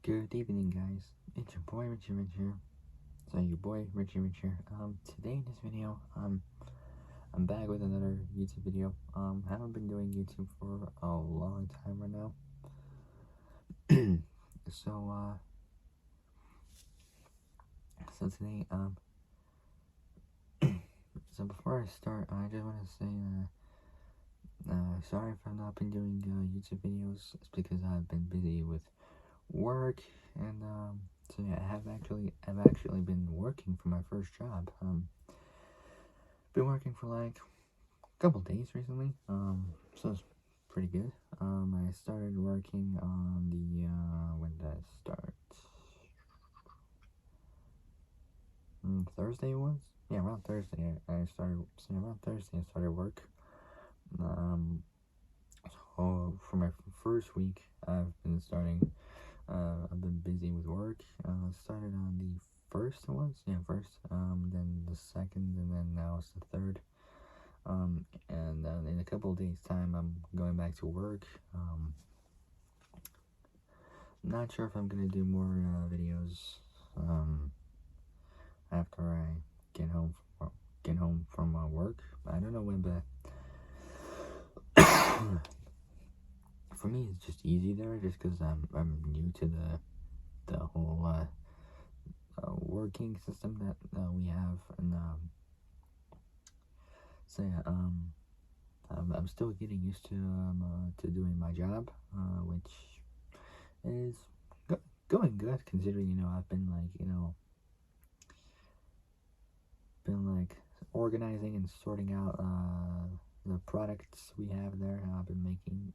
Good evening, guys. It's your boy Richie Rich here. Today in this video, I'm back with another YouTube video. Haven't been doing YouTube for a long time right now. so, uh, so today, so before I start, I just want to say, sorry if I've not been doing YouTube videos. It's because I've been busy with work and so yeah, I've actually been working for my first job. Been working for like a couple days recently. So it's pretty good. I started working on the when did I start? Thursday it was? Yeah, around Thursday I started. So around Thursday I started work. So for my first week I've been busy with work. Started on the first it was? Yeah, first. Then the second, and then now it's the third. And in a couple of days time I'm going back to work. Not sure if I'm gonna do more videos after I get home from work. I don't know when, but for me it's just easy there, just because I'm new to the whole working system that we have, and so yeah, I'm still getting used to doing my job, which is going good, considering I've been like organizing and sorting out the products we have there. I've been making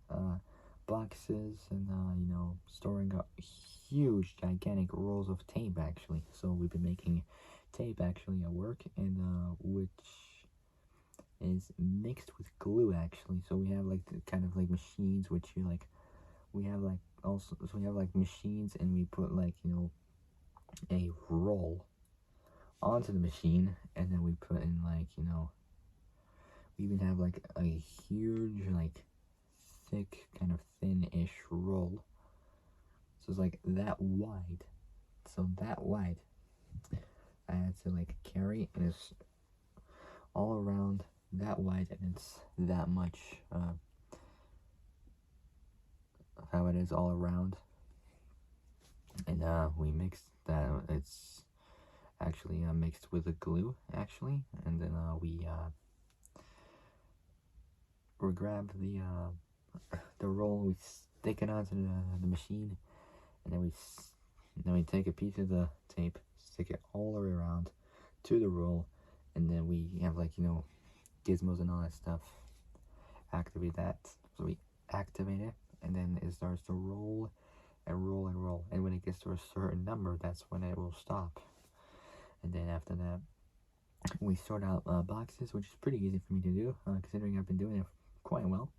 boxes and storing up huge gigantic rolls of tape actually. So we've been making tape actually at work, and which is mixed with glue actually. So we have like the kind of like machines which we have like also, so we have like machines, and we put like a roll onto the machine, and then we put in like we even have like a huge like thick kind of thin-ish roll, so it's like that wide. So that wide I had to like carry, and it's all around that wide, and it's that much how it is all around. And we mixed that. It's actually mixed with the glue actually, and then we grab the roll, we stick it onto the machine, and then we take a piece of the tape, stick it all the way around to the roll, and then we have like gizmos and all that stuff activate that. So we activate it, and then it starts to roll and roll and roll, and when it gets to a certain number, that's when it will stop. And then after that we sort out boxes, which is pretty easy for me to do, considering I've been doing it quite well.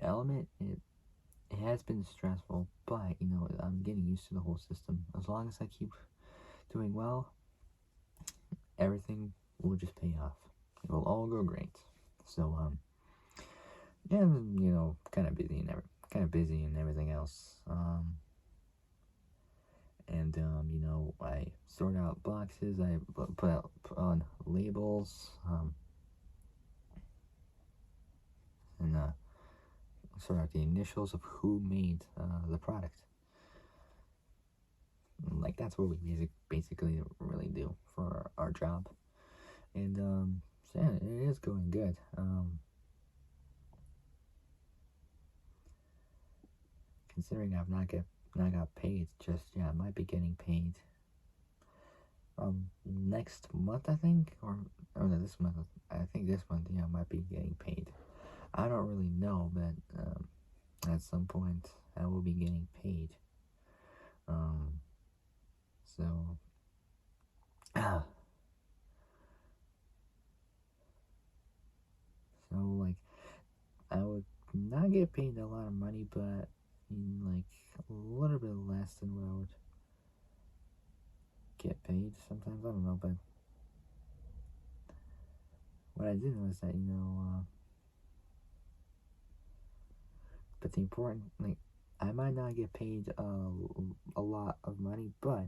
Element, it has been stressful, but I'm getting used to the whole system. As long as I keep doing well, everything will just pay off. It will all go great. So yeah, I'm kind of busy and everything else. And I sort out boxes, I put on labels, and sort out the initials of who made the product. Like, that's what we basically really do for our job. And so yeah, it is going good. Considering I've not got paid just yet. I might be getting paid next month, I think, or no, this month. I think this month, yeah, I might be getting paid. I don't really know, but at some point I will be getting paid. So so like, I would not get paid a lot of money, but like a little bit less than what I would get paid sometimes. I don't know, but what I do know is that but the important, like, I might not get paid a lot of money, but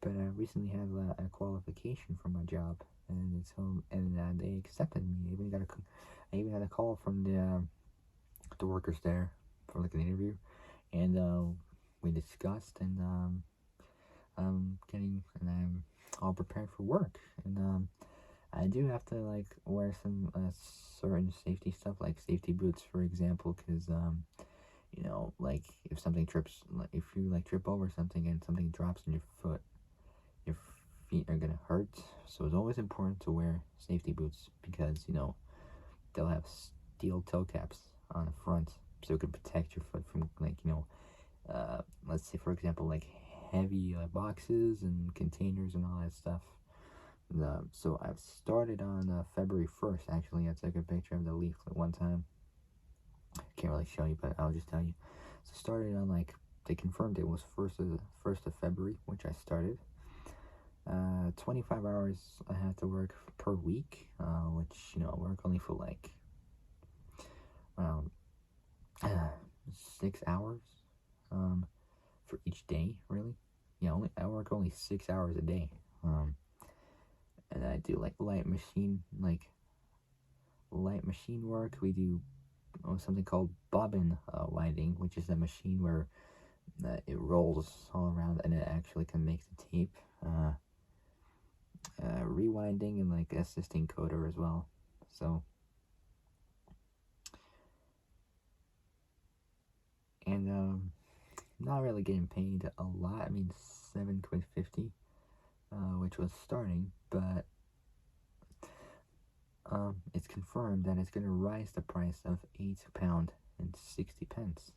I recently had a qualification for my job, and they accepted me. I even got a call from the workers there for like an interview, and we discussed, and I'm all prepared for work, and I do have to like wear some certain safety stuff, like safety boots, for example, because you know, like if something trips, like if you like trip over something and something drops on your foot, your feet are gonna hurt. So it's always important to wear safety boots because you know they'll have steel toe caps on the front, so it can protect your foot from like let's say for example like heavy boxes and containers and all that stuff. So I've started on February 1st. Actually, I took a picture of the leaflet one time. Can't really show you, but I'll just tell you. So I started on like they confirmed it was first of February, which I started. 25 hours I had to work per week, which you know I work only for like around 6 hours for each day, really. Yeah, I work only 6 hours a day. And I do like light machine work. We do something called bobbin winding, which is a machine where it rolls all around and it actually can make the tape. Rewinding and like assisting coder as well. So, and not really getting paid a lot. I mean, 7.50, which was starting, but it's confirmed that it's going to rise the price of £8 and 60 pence.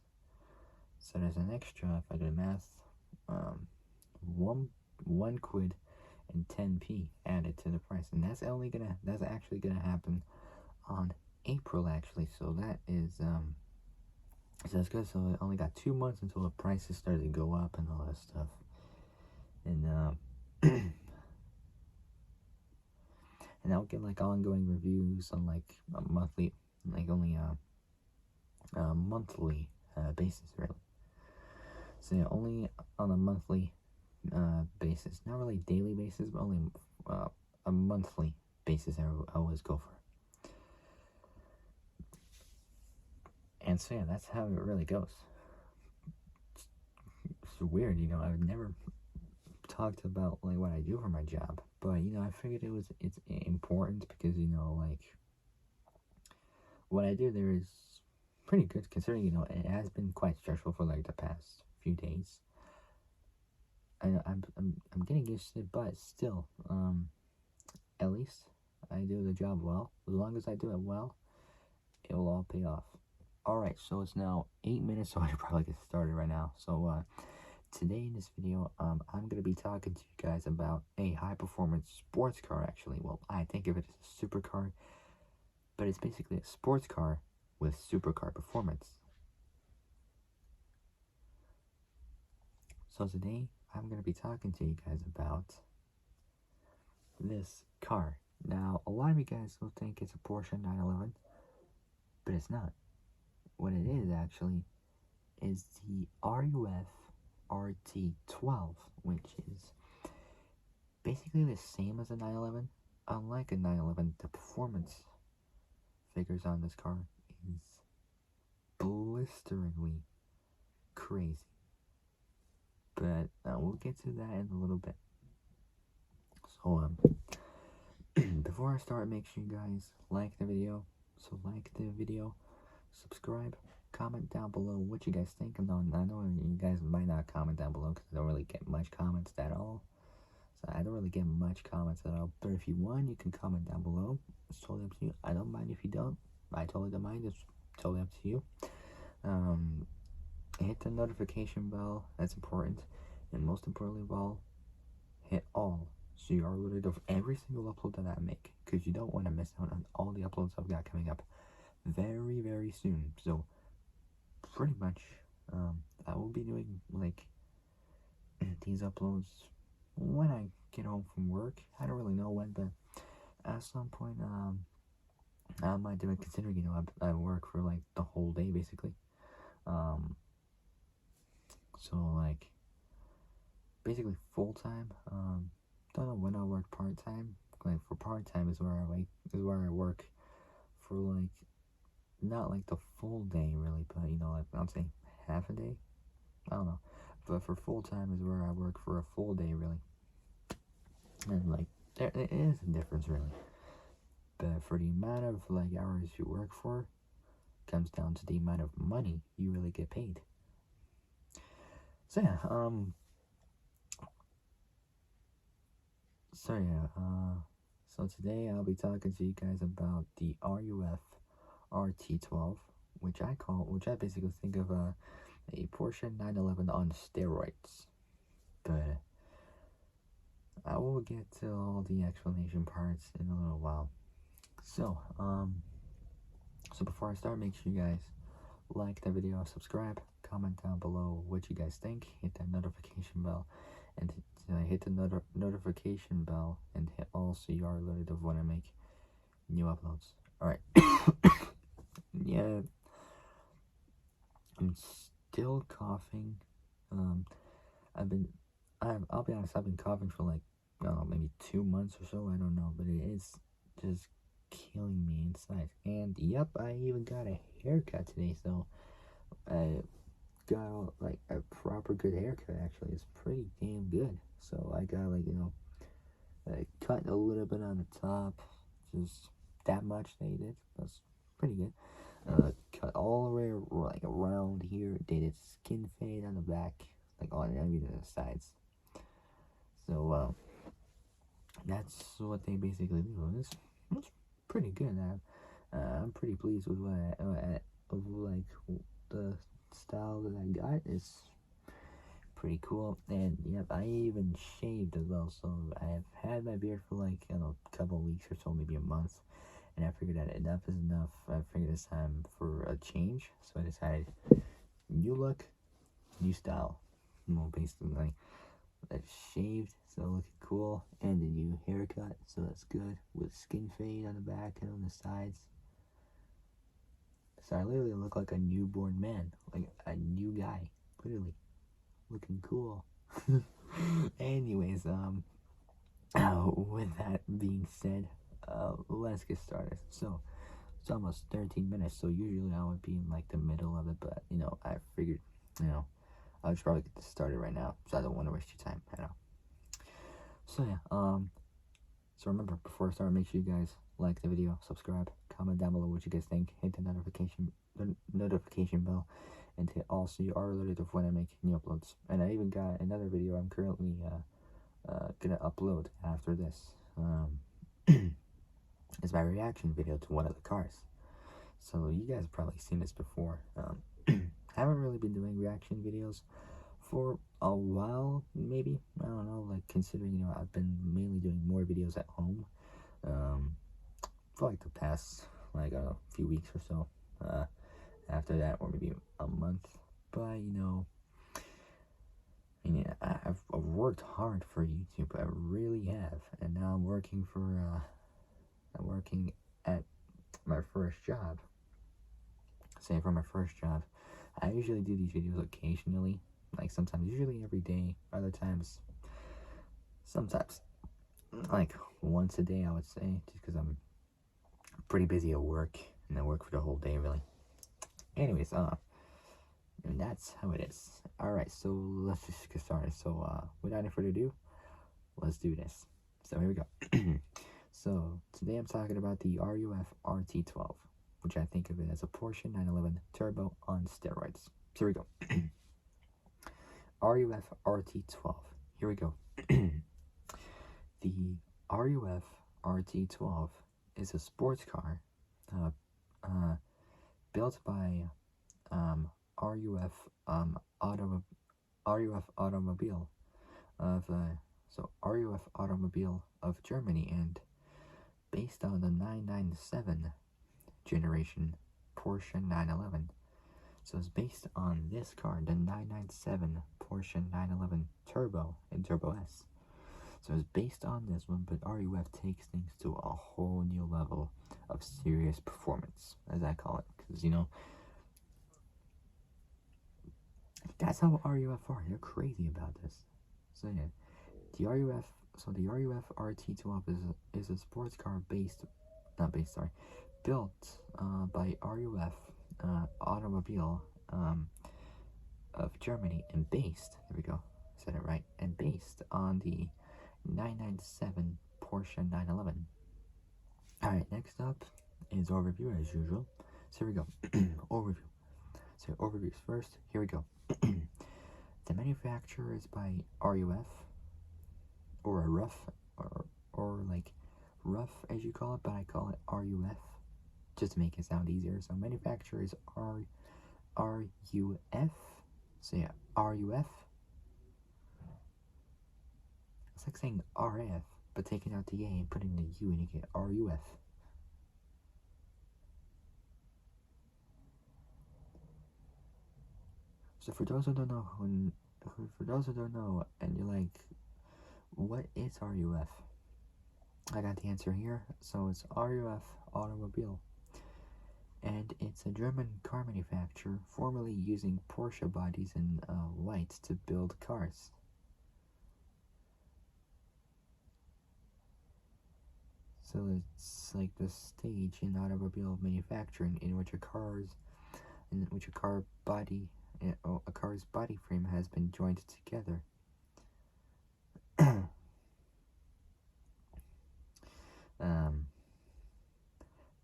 So there's an extra, if I do the math, one quid and 10p added to the price, and that's actually gonna happen on April actually. So that is so that's good. So it only got 2 months until the prices started to go up and all that stuff, and and I'll get like ongoing reviews on like a monthly, like only a monthly basis really. So yeah, only on a monthly basis, not really daily basis, but only a monthly basis I always go for. And so yeah, that's how it really goes. It's weird, you know, I've never talked about like what I do for my job, but you know, I figured it's important because you know, like what I do there is pretty good considering you know it has been quite stressful for like the past few days. I'm getting used to it, but still, at least I do the job well. As long as I do it well, it will all pay off. Alright, so it's now 8 minutes, so I should probably get started right now. So, today in this video, I'm going to be talking to you guys about a high-performance sports car, actually. Well, I think of it as a supercar, but it's basically a sports car with supercar performance. So today, I'm going to be talking to you guys about this car. Now, a lot of you guys will think it's a Porsche 911, but it's not. What it is, actually, is the Ruf RT12, which is basically the same as a 911. Unlike a 911, the performance figures on this car is blisteringly crazy. But we'll get to that in a little bit. So, before I start, make sure you guys like the video. So like the video, subscribe, comment down below what you guys think. I know you guys might not comment down below because I don't really get much comments at all. So I don't really get much comments at all. But if you want, you can comment down below. It's totally up to you. I don't mind if you don't. I totally don't mind. It's totally up to you. Hit the notification bell. That's important. And most importantly of all, hit all. So you are alerted of every single upload that I make. Because you don't want to miss out on all the uploads I've got coming up very, very soon. So pretty much, I will be doing like these uploads when I get home from work. I don't really know when, but at some point, How am I doing considering, you know, I work for like the whole day basically. Um, so like basically full time. Don't know when I work part time. Like for part time is where I work for like not like the full day really, but you know, like I'd say half a day. I don't know, but for full time is where I work for a full day really, and like there it is a difference really. But for the amount of like hours you work for, comes down to the amount of money you really get paid. So yeah, so yeah, so today I'll be talking to you guys about the RUF RT12, which I basically think of a Porsche 911 on steroids. But I will get to all the explanation parts in a little while. So, so before I start, make sure you guys like the video, subscribe, comment down below what you guys think, hit that notification bell, and hit the notification bell, and hit all so you are alerted of when I make new uploads. Alright. Yeah, I'm still coughing. Um, I've been, I'll be honest, I've been coughing for like, I don't know, maybe 2 months or so, I don't know, but it is just killing me inside. And yep, I even got a haircut today, so I got like a proper good haircut actually. It's pretty damn good. So I got like, you know, cut a little bit on the top, just that much they did. That's pretty good. Cut all the way like around here. They did skin fade on the back, like on every the sides. So that's what they basically do. It's pretty good. I'm pretty pleased with of like the style that I got. It's pretty cool. And yep, I even shaved as well. So I have had my beard for like, I don't know, a couple of weeks or so, maybe a month. And I figured that enough is enough. I figured it's time for a change. So I decided, new look, new style. Well, basically, like, that's shaved, so looking cool. And a new haircut, so that's good. With skin fade on the back and on the sides. So I literally look like a newborn man. Like a new guy. Literally. Looking cool. Anyways, with that being said, let's get started. So it's almost 13 minutes, so usually I would be in like the middle of it, but you know, I figured, you know, I should probably get this started right now, so I don't want to waste your time. I know. So yeah, so remember, before I start, make sure you guys like the video, subscribe, comment down below what you guys think, hit the notification bell, and hit all so you are alerted of when I make new uploads. And I even got another video I'm currently gonna upload after this. It's my reaction video to one of the cars. So you guys have probably seen this before. I haven't really been doing reaction videos for a while, maybe. I don't know, like considering, you know, I've been mainly doing more videos at home. For like the past, like, a few weeks or so. After that, or maybe a month. But, you know, I mean, I've worked hard for YouTube, I really have. And now I'm working at my first job. Say for my first job, I usually do these videos occasionally, like sometimes, usually every day, other times, sometimes, like once a day, I would say, just because I'm pretty busy at work, and I work for the whole day, really. Anyways, and that's how it is. Alright, so let's just get started. So, without any further ado, let's do this. So, here we go. So, today I'm talking about the RUF RT12, which I think of it as a Porsche 911 Turbo on steroids. So, here we go. RUF RT12. Here we go. The RUF RT12 is a sports car built by RUF RUF Automobile of RUF Automobile of Germany, and based on the 997 generation Porsche 911. So it's based on this car, the 997 Porsche 911 Turbo and Turbo S. So it's based on this one, but RUF takes things to a whole new level of serious performance, as I call it, because that's how RUF are. They're crazy about this. So yeah, the RUF. So the RUF RT12 is a sports car not based, sorry, built by RUF Automobile of Germany and based. There we go. Said it right. And based on the 997 Porsche 911. All right. Next up is overview as usual. So here we go. Overview. So overviews first. Here we go. The manufacturer is by RUF, or a rough, or like rough as you call it, but I call it RUF just to make it sound easier. So manufacturer is RUF. So yeah, RUF. It's like saying RF, but taking out the A and putting the U and you get RUF. So for those who don't know, and you're like, what is RUF? I got the answer here. So it's RUF Automobile, and it's a German car manufacturer formerly using Porsche bodies and whites to build cars. So it's like the stage in automobile manufacturing in which a car's body frame has been joined together.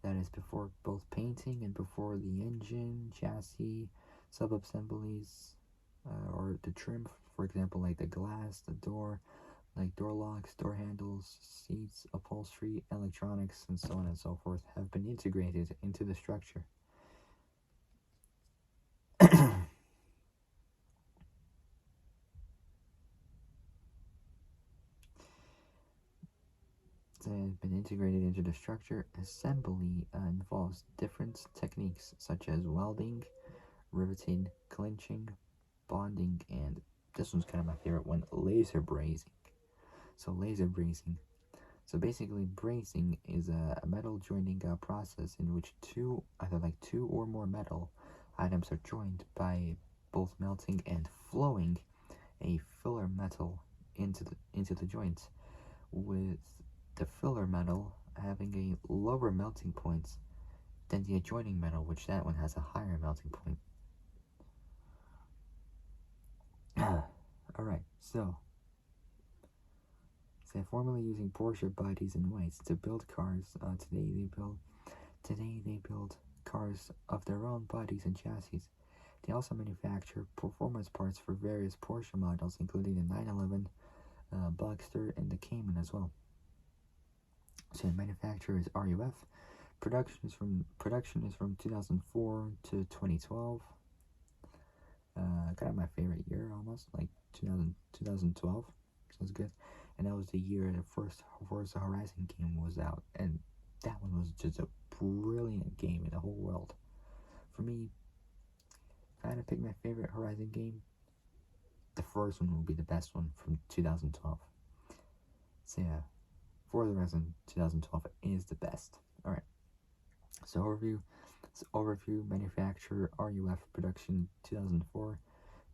That is before both painting and before the engine, chassis, sub-assemblies, or the trim, for example, like the glass, the door, like door locks, door handles, seats, upholstery, electronics, and so on and so forth, have been integrated into the structure. Have been integrated into the structure. Assembly involves different techniques such as welding, riveting, clinching, bonding, and this one's kind of my favorite one, laser brazing. So laser brazing. So basically, brazing is a metal joining process in which either two or more metal items are joined by both melting and flowing a filler metal into the joint, with the filler metal having a lower melting point than the adjoining metal, which that one has a higher melting point. Alright, so formerly using Porsche bodies and whites to build cars, today they build cars of their own bodies and chassis. They also manufacture performance parts for various Porsche models, including the 911, Boxster, and the Cayman as well. So the manufacturer is RUF. Production is from 2004 to 2012. Kind of my favorite year, almost like 2012. Sounds good. And that was the year the first Forza Horizon game was out, and that one was just a brilliant game in the whole world. For me, if I had to pick my favorite Horizon game, the first one would be the best one from 2012. So yeah, Forza Horizon 2012 is the best. Alright, so overview, manufacturer, RUF, production 2004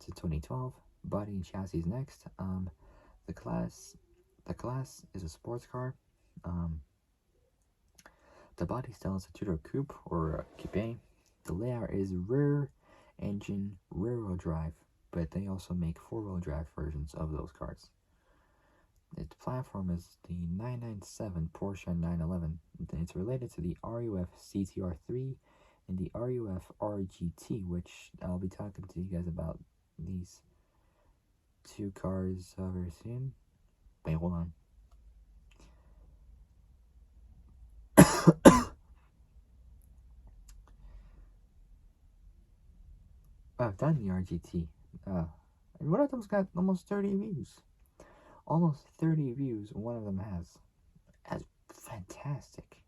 to 2012, body and chassis next. The class is a sports car. The body style is a two-door coupe or a coupe. The layout is rear engine, rear-wheel drive, but they also make four-wheel drive versions of those cars. Its platform is the 997 Porsche 911. It's related to the RUF CTR3 and the RUF RGT, which I'll be talking to you guys about these two cars very soon. Wait, hold on. I've done the RGT. And one of them's got almost 30 views. Almost 30 views one of them has. That's fantastic.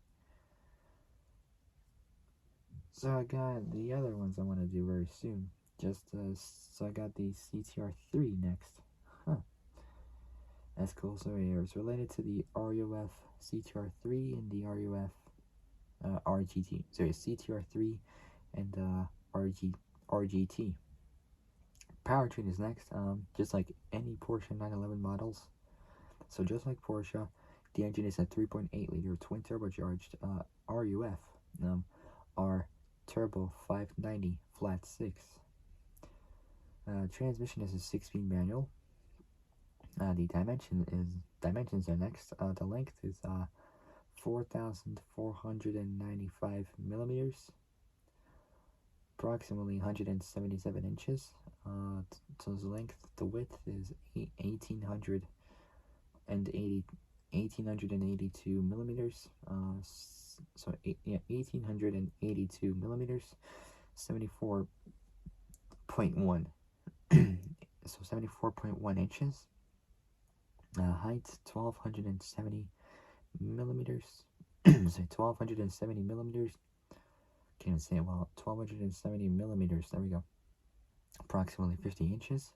So I got the other ones I want to do very soon. So I got the CTR3 next. Huh. That's cool. So yeah, it's related to the RUF CTR3 and the RUF RGT. Sorry, CTR3 and RGT. Powertrain is next. Just like any Porsche 911 models. So just like Porsche, the engine is a 3.8 liter twin turbocharged RUF R Turbo 590 flat 6. Transmission is a 6-speed manual. The dimensions are next. The length is 4,495 millimeters, approximately 177 inches. So the length, the width is 1882 millimeters. So 1882 millimeters, 74.1. So 74.1 inches. Height 1270 millimeters. Sorry, 1270 millimeters. Can't say it well. 1270 millimeters. There we go. Approximately 50 inches.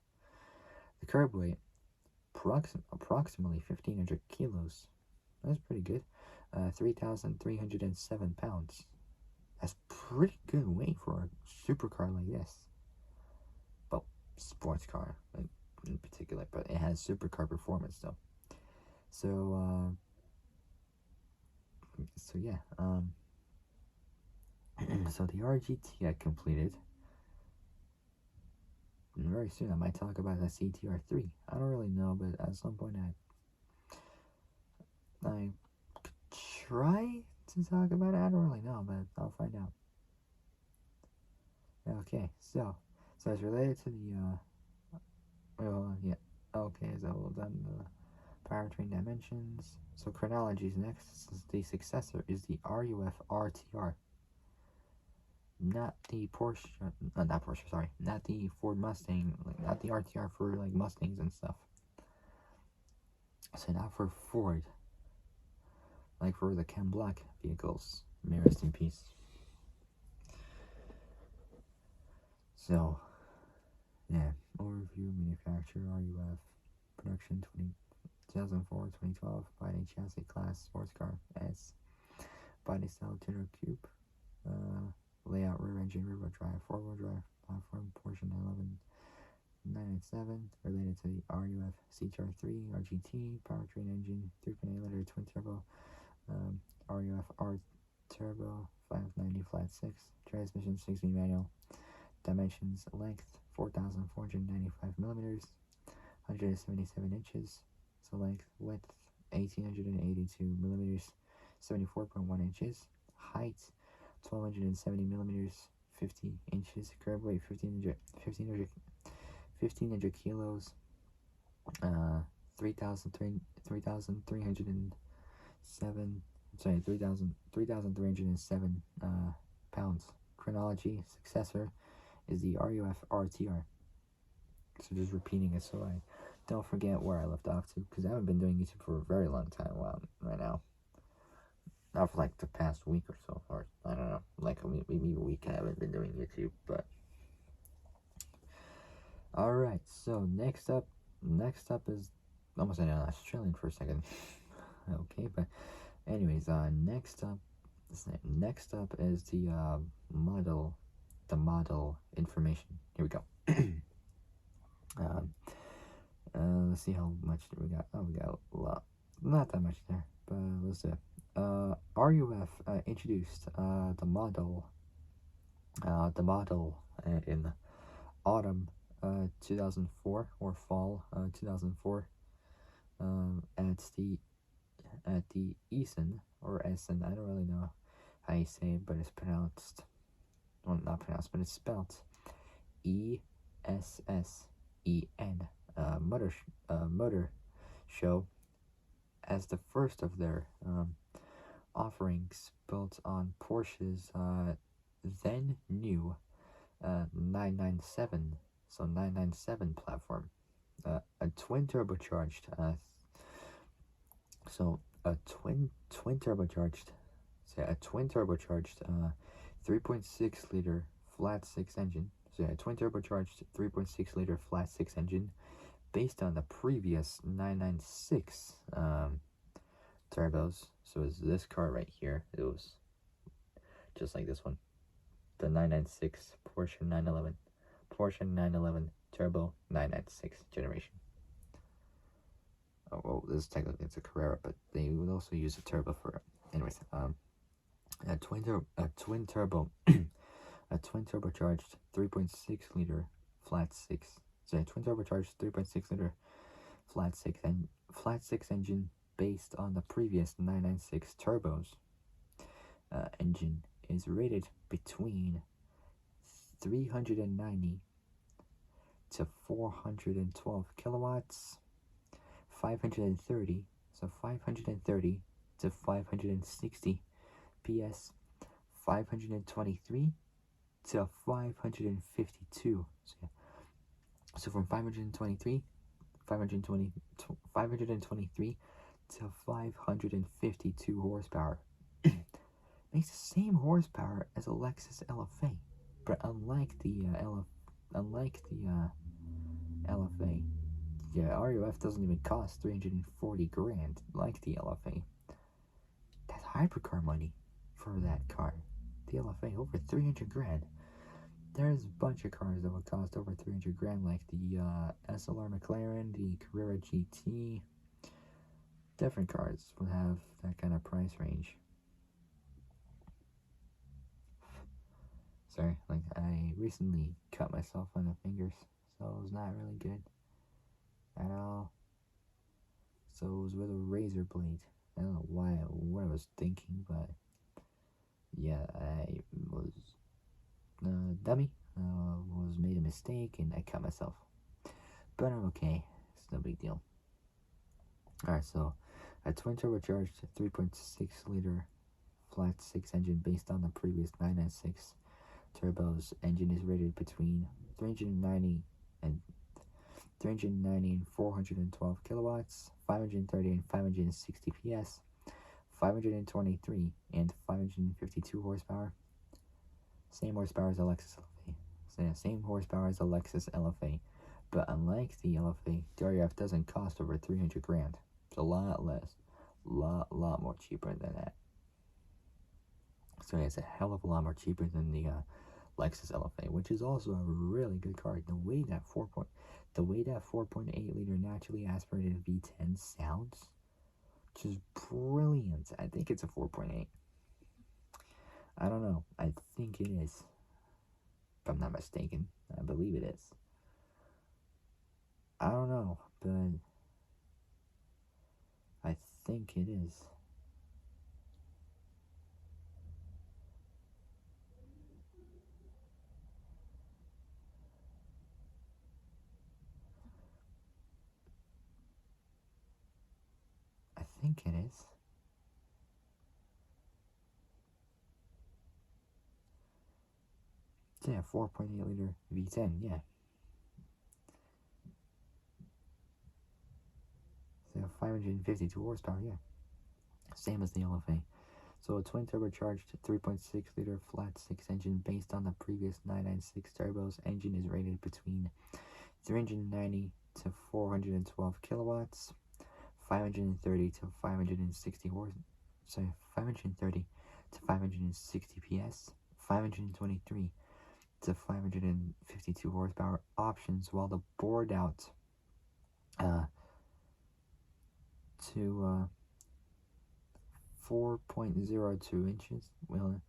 The curb weight approximately 1,500 kilos. That's pretty good. 3,307 pounds. That's pretty good weight for a supercar like this. Well, sports car in particular, but it has supercar performance though. So yeah. So the RGT I completed. And very soon I might talk about the CTR3. I don't really know, but at some point I could try to talk about it. I don't really know, but I'll find out. Okay, so it's related to the yeah. Okay, so we've done the powertrain dimensions. So chronology is next. The successor is the RUF RTR. Not the Porsche, not Porsche, sorry, not the Ford Mustang, not the RTR for like Mustangs and stuff. So not for Ford, like for the Ken Block vehicles. May rest in peace. So, yeah, overview, manufacturer, RUF, production 2004, 2012, body chassis class, sports car, S, body style, tuner coupe, layout, rear engine, rear-wheel drive, four-wheel drive, platform, Porsche 997, related to the RUF CTR3, RGT, powertrain engine, 3.8 liter twin turbo, RUF R Turbo 590 flat 6, transmission 6-speed manual, dimensions, length 4,495 millimeters, 177 inches, so length, width 1,882 millimeters, 74.1 inches, height 1,270 millimeters, 50 inches, curb weight 1,500 kilos, 3,307 pounds. Chronology successor is the RUF RTR. So just repeating it so I don't forget where I left off to, because I haven't been doing YouTube for a very long time. Right now, not for like the past week or so, or I don't know, like maybe a week I haven't been doing YouTube. But all right, so next up is almost an Australian for a second. Okay, but anyways, next up is the model information. Here we go. Let's see how much we got. Oh, we got a lot, not that much there, but let's do it. RUF introduced the model in autumn 2004 or fall 2004 at the Essen or Essen. I don't really know how you say it, but it's pronounced, well, not pronounced, but it's spelled ESSEN. Motor show as the first of their offerings built on Porsche's then new 997 platform, a twin turbocharged 3.6 liter flat 6 engine. So a twin turbocharged 3.6 liter flat 6 engine based on the previous 996 turbos. So it's this car right here. It was just like this one, the 996 Porsche 911 Turbo 996 generation. Oh, well, this technically it's a Carrera, but they would also use a turbo for it. Anyways, a twin turbo, a twin turbocharged 3.6 liter flat six. So a twin turbocharged 3.6 liter flat six engine based on the previous 996 turbos. Engine is rated between 390 to 412 kilowatts, 530 to 560 PS, 523 to 552. So from 523 to 552 horsepower. Makes the same horsepower as a Lexus LFA, but unlike the LFA, yeah, RUF doesn't even cost 340 grand like the LFA. That's hypercar money for that car. The LFA over 300 grand. There's a bunch of cars that would cost over 300 grand, like the SLR McLaren, the Carrera GT. Different cars would have that kind of price range. Sorry, like I recently cut myself on the fingers, so it was not really good at all. So it was with a razor blade. I don't know what I was thinking, but yeah, I was dummy. Was made a mistake and I cut myself. But I'm okay. It's no big deal. Alright, so a twin turbocharged 3.6 liter flat six engine based on the previous 996 turbos. Engine is rated between 390 and 412 kilowatts, 530 and 560 PS, 523 and 552 horsepower. Same horsepower as a Lexus LFA. So yeah, same horsepower as a Lexus LFA. But unlike the LFA, the RUF doesn't cost over 300 grand. It's a lot less. Lot more cheaper than that. So yeah, it's a hell of a lot more cheaper than the Lexus LFA, which is also a really good car. The way that 4.8 liter naturally aspirated V10 sounds, which is brilliant. I think it's a 4.8. I don't know. I think it is. If I'm not mistaken, I believe it is. I don't know, but I think it is. I think it is. Yeah, 4.8 liter V10, yeah. So 552 horsepower, yeah. Same as the LFA. So a twin turbocharged 3.6 liter flat six engine based on the previous 996 turbos. Engine is rated between 390 to 412 kilowatts, 530 to 560 sorry, 530 to 560 PS, 523 to 552 horsepower options, while the bored out to 4.02 inches. Well,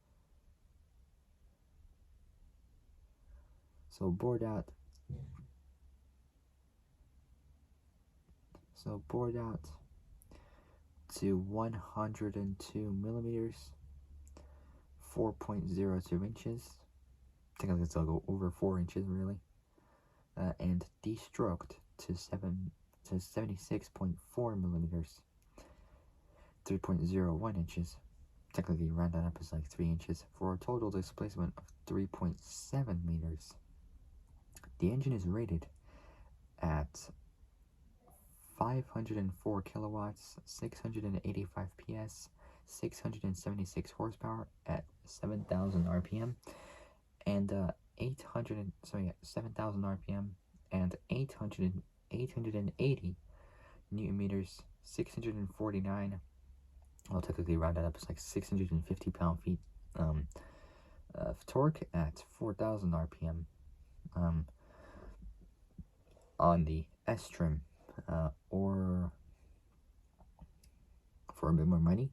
so bored out to 102 millimeters, 4.02 inches. Technically, it's go over 4 inches, really. And destroked to 76.4 millimeters, 3.01 inches. Technically, round that up is like 3 inches, for a total displacement of 3.7 meters. The engine is rated at 504 kilowatts, 685 PS, 676 horsepower at 7,000 RPM, and 7,000 RPM and 880 newton meters, 649. Well, technically round that up, it's like 650 pound-feet. of torque at 4,000 RPM. On the S trim, or for a bit more money,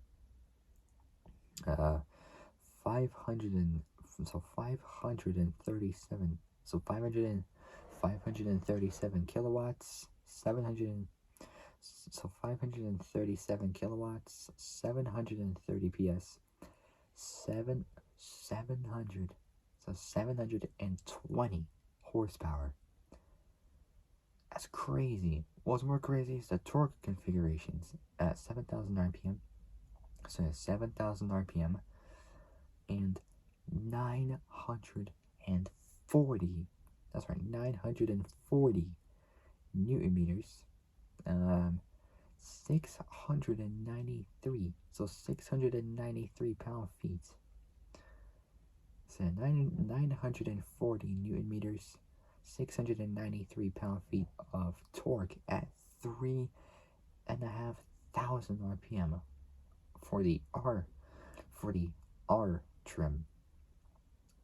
500 and so 537 so 537 kilowatts, 700 so 537 kilowatts, 730 PS, 700 so 720 horsepower. That's crazy. What's more crazy is the torque configurations at 7,000 RPM. So it's 7,000 RPM and 940. That's right, 940 newton meters. 693. So 693 pound-feet. So 940 newton meters. 693 pound-feet of torque at 3,500 RPM for the R trim.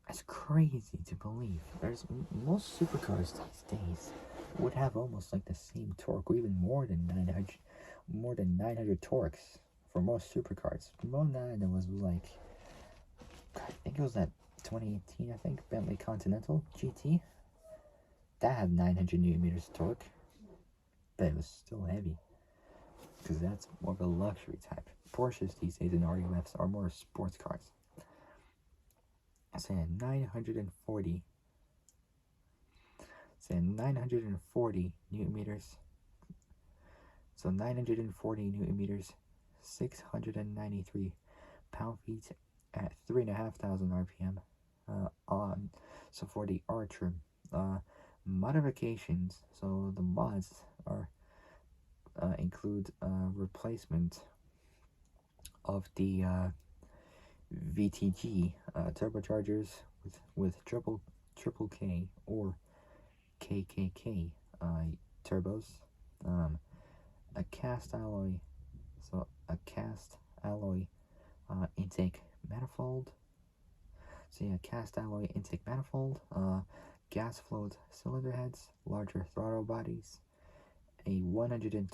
That's crazy to believe. There's most supercars these days would have almost like the same torque, or even more than 900 torques for most supercars. Most 9 was like, I think it was that 2018, I think, Bentley Continental GT. That had 900 newton meters of torque, but it was still heavy, because that's more of a luxury type. Porsches these days and RUFs are more sports cars. I said 940. Saying 940 newton meters. So 940 newton meters, 693 pound-feet at 3,500 RPM. So for the R trim, modifications. So the mods are include replacement of the VTG turbochargers with triple K or KKK turbos, a cast alloy intake manifold. So yeah, cast alloy intake manifold, gas flowed cylinder heads, larger throttle bodies, a 102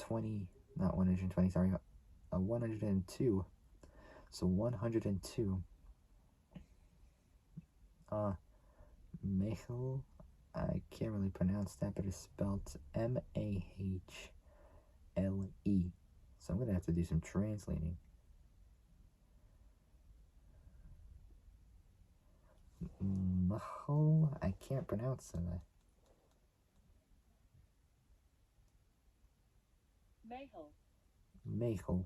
Mechel. I can't really pronounce that, but it's spelled Mahle. So I'm gonna have to do some translating. Mechel, I can't pronounce that. Mechel.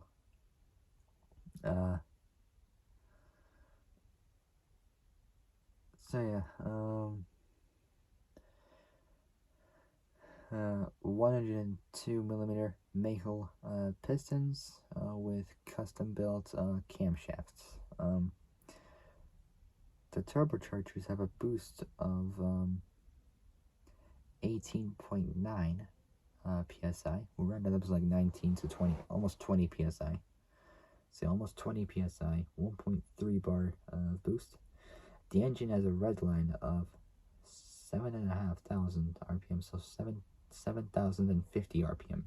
So yeah, 102 millimeter Mechel pistons with custom built camshafts. The turbochargers have a boost of 18.9 psi. We'll round it up to like 19 to 20, almost 20 psi. So almost 20 psi, 1.3 bar boost. The engine has a red line of 7,500 RPM, so 7,050 RPM.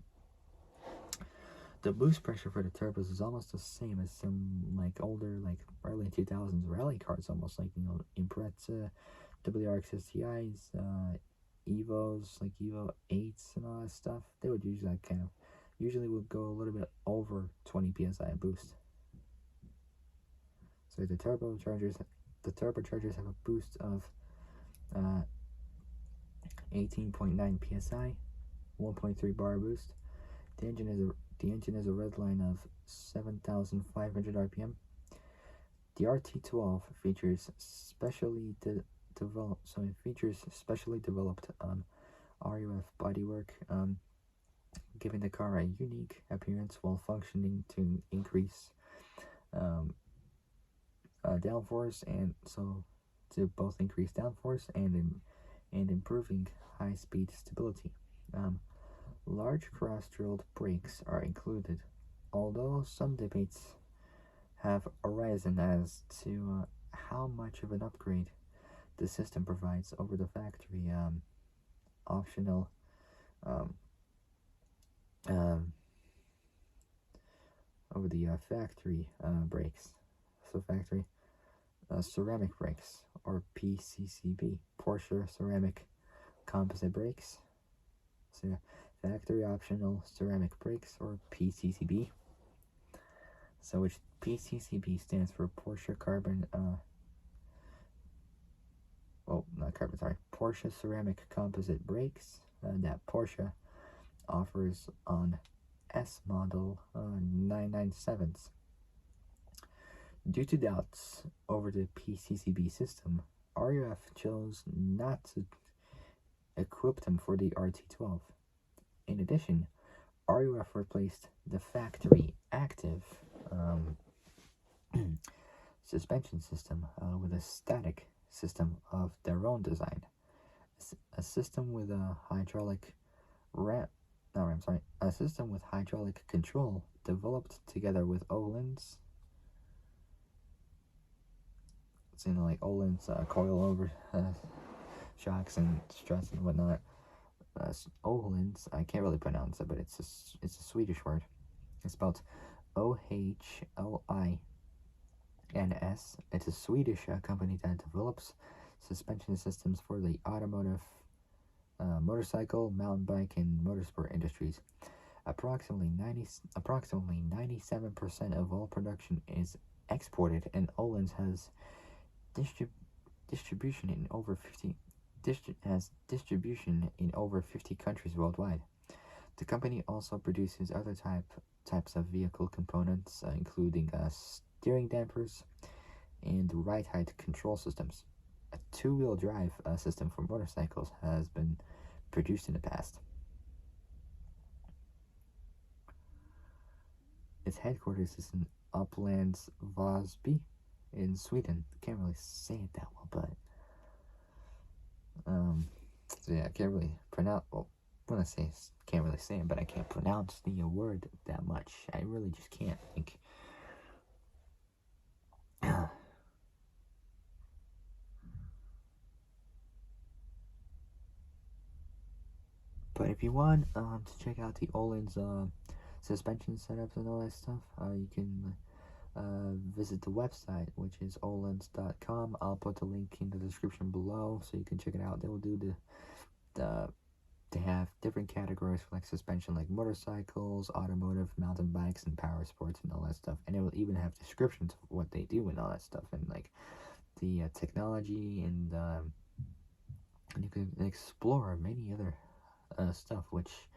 The boost pressure for the turbos is almost the same as some like older, like early 2000s rally cars, almost like, you know, Impreza, WRX STIs, Evos, like Evo 8s and all that stuff. They would usually like usually would go a little bit over 20 psi boost. So the turbochargers have a boost of 18.9 psi, 1.3 bar boost. The engine has a red line of 7,500 RPM. The RT12 features specially developed RUF bodywork, giving the car a unique appearance while functioning to increase downforce, and so to both increase downforce and improving high-speed stability. Large cross-drilled brakes are included, although some debates have arisen as to how much of an upgrade the system provides over the factory optional um, um, over the factory brakes. So factory ceramic brakes, or PCCB, Porsche ceramic composite brakes. So factory optional ceramic brakes, or PCCB. So which PCCB stands for Porsche carbon not carbon, sorry, Porsche ceramic composite brakes that Porsche offers on S model 997s. Due to doubts over the PCCB system, RUF chose not to equip them for the RT12. In addition, RUF replaced the factory active suspension system with a static system of their own design. A system with a a system with hydraulic control developed together with Olin's. It's like Olin's coilover shocks and struts and whatnot. Olin's, I can't really pronounce it, but it's a Swedish word. It's spelled OHLINS. It's a Swedish company that develops suspension systems for the automotive, motorcycle, mountain bike, and motorsport industries. Approximately 97% of all production is exported, and Olin's has distribution in over 50 countries worldwide. The company also produces other types of vehicle components, including steering dampers and ride height control systems. A two-wheel drive system for motorcycles has been produced in the past. Its headquarters is in Upplands Väsby in Sweden. Can't really say it that well, but so yeah, I can't really pronounce. Well, when I say can't really say it, but I can't pronounce the word that much. I really just can't. Like, but if you want to check out the Olin's suspension setups and all that stuff, you can visit the website, which is olens.com. I'll put the link in the description below so you can check it out. They will do they have different categories for like suspension, like motorcycles, automotive, mountain bikes, and power sports and all that stuff. And it will even have descriptions of what they do and all that stuff, and like the technology, and you can explore many other stuff, which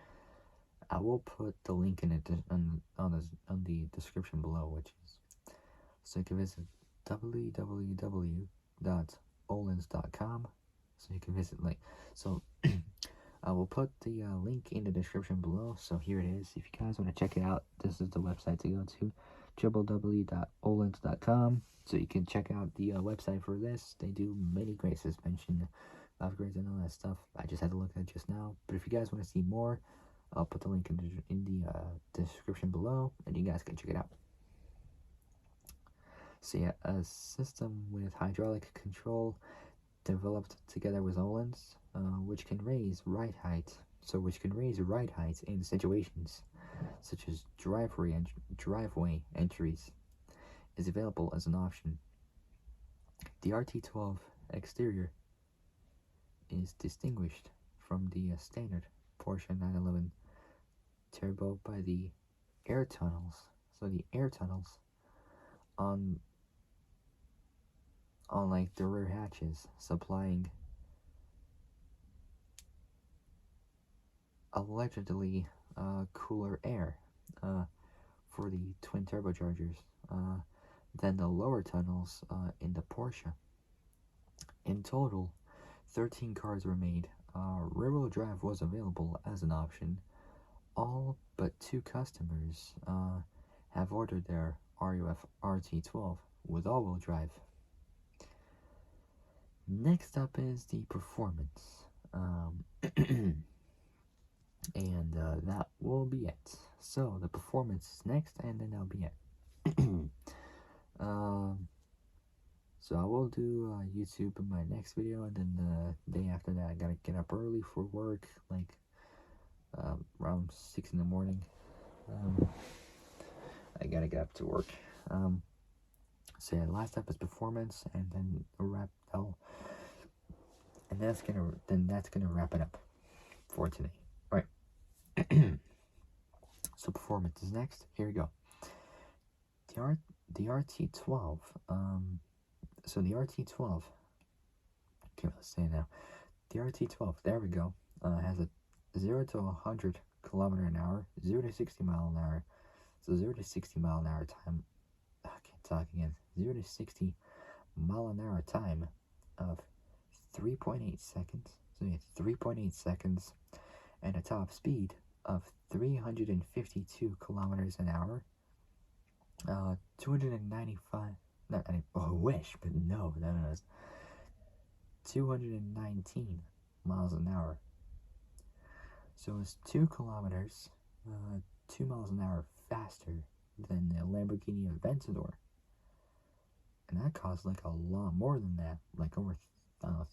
I will put the link in it on the description below, which is, so you can visit www.olens.com. So you can visit I will put the link in the description below. So here it is. If you guys want to check it out, this is the website to go to, www.olens.com. So you can check out the website for this. They do many great suspension upgrades and all that stuff. I just had to look at it just now. But if you guys want to see more, I'll put the link in the description below, and you guys can check it out. So yeah, a system with hydraulic control developed together with Olin's, which can raise ride height in situations such as driveway entries, is available as an option. The RT12 exterior is distinguished from the standard Porsche 911 Turbo by the air tunnels. So the air tunnels on like the rear hatches, supplying allegedly cooler air for the twin turbochargers than the lower tunnels in the Porsche. In total, 13 cars were made. Rear-wheel drive was available as an option. All but 2 customers have ordered their RUF RT12 with all-wheel drive. Next up is the performance, and that will be it. So the performance is next, and then that'll be it. So I will do YouTube in my next video, and then the day after that I gotta get up early for work, like around 6 in the morning. I gotta get up to work. So yeah, last up is performance, and then wrap. And that's gonna wrap it up for today. All right. So performance is next. Here we go. The RT12. So the RT12. Okay, let's say now. The RT12. There we go. Has a 0 to 100 kilometer an hour, 0 to 60 mile an hour. So 0 to 60 mile an hour time. I can't talk again. 0 to 60 mile an hour time of 3.8 seconds. So yeah, 3.8 seconds, and a top speed of 352 kilometers an hour. 295. Not any. Oh, I wish, but no. 219 miles an hour. So it's 2 kilometers, 2 miles an hour faster than the Lamborghini Aventador. And that costs like a lot more than that, like over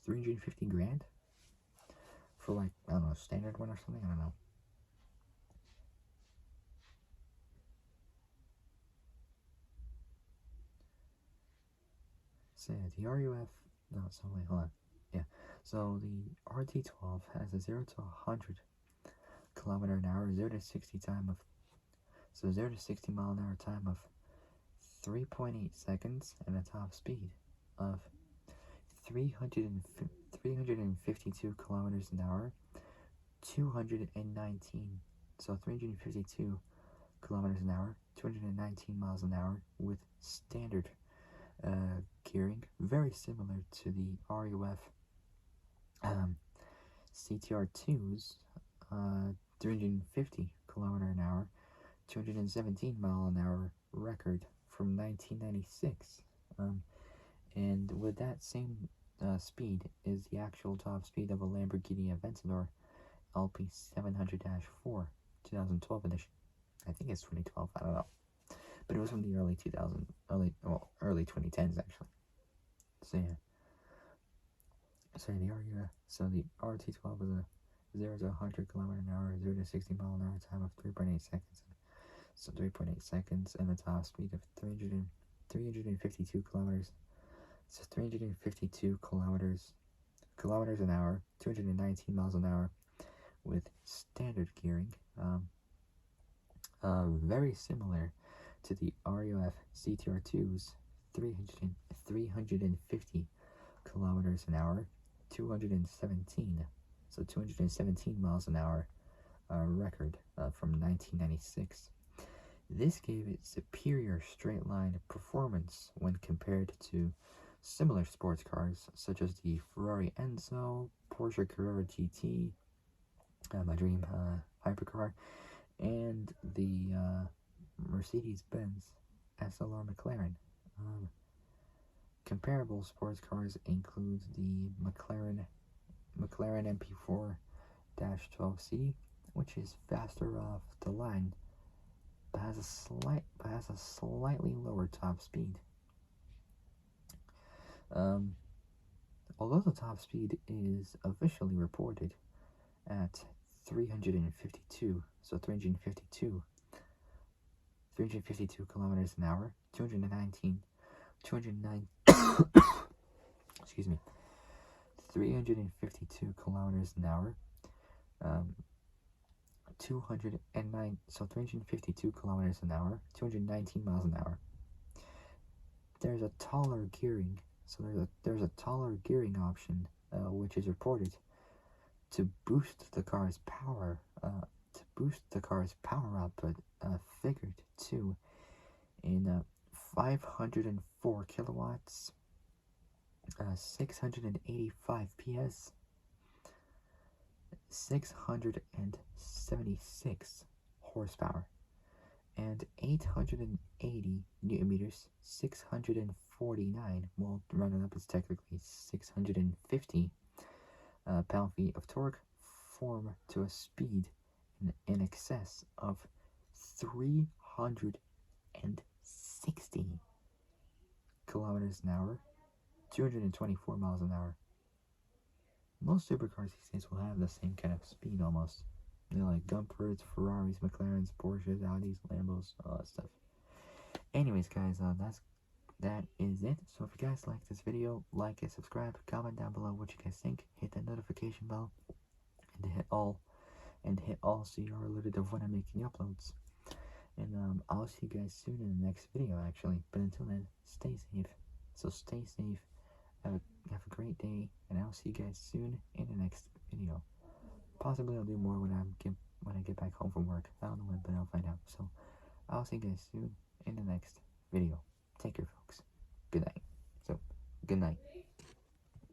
350 grand for like, I don't know, a standard one or something. I don't know. So yeah, the RUF. No, so wait, hold on. Yeah. So the RT12 has a 0 to 100 kilometer an hour, 0 to 60 time of. So 0 to 60 mile an hour time of 3.8 seconds, and a top speed of 352 kilometers an hour, 219. So 352 kilometers an hour, 219 miles an hour with standard gearing, very similar to the RUF CTR2's 350 kilometer an hour, 217 mile an hour record from 1996. And with that same speed is the actual top speed of a Lamborghini Aventador LP 700-4 2012 edition. I think it's 2012, I don't know. But it was from the early 2010s actually. So yeah. So the RT12 is a 0 to 100 kilometer an hour, 0 to 60 mile an hour time of 3.8 seconds. So 3.8 seconds, and the top speed of 352 kilometers. So 352 kilometers an hour, 219 miles an hour with standard gearing. Very similar to the RUF CTR2's 350 kilometers an hour, 217 miles an hour record from 1996. This gave it superior straight line performance when compared to similar sports cars such as the Ferrari Enzo, Porsche Carrera GT, my dream hypercar, and the Mercedes-Benz SLR McLaren. Comparable sports cars include the McLaren MP4-12C, which is faster off the line, but has a slightly lower top speed. Although the top speed is officially reported at 352 kilometers an hour, 209 excuse me, 352 kilometers an hour, 352 kilometers an hour, 219 miles an hour. There's a taller gearing, so there's a taller gearing option, which is reported to boost the car's power output, figured to in 504 kilowatts, 685 PS, 676 horsepower, and 880 newton meters, 649, well, rounded up is technically 650 pound-feet of torque, form to a speed in excess of 360 kilometers an hour, 224 miles an hour. Most supercars these days will have the same kind of speed almost. They're like Gumfords, Ferraris, McLarens, Porsches, Audis, Lambos, all that stuff. Anyways, guys, that is it. So if you guys like this video, like it, subscribe, comment down below what you guys think, hit that notification bell, and hit all so you're alerted of when I'm making uploads. And I'll see you guys soon in the next video, actually. But until then, stay safe. So stay safe. Have a great day, and I'll see you guys soon in the next video. Possibly I'll do more when I get back home from work. I don't know when, but I'll find out. So I'll see you guys soon in the next video. Take care, folks. Good night. So, good night.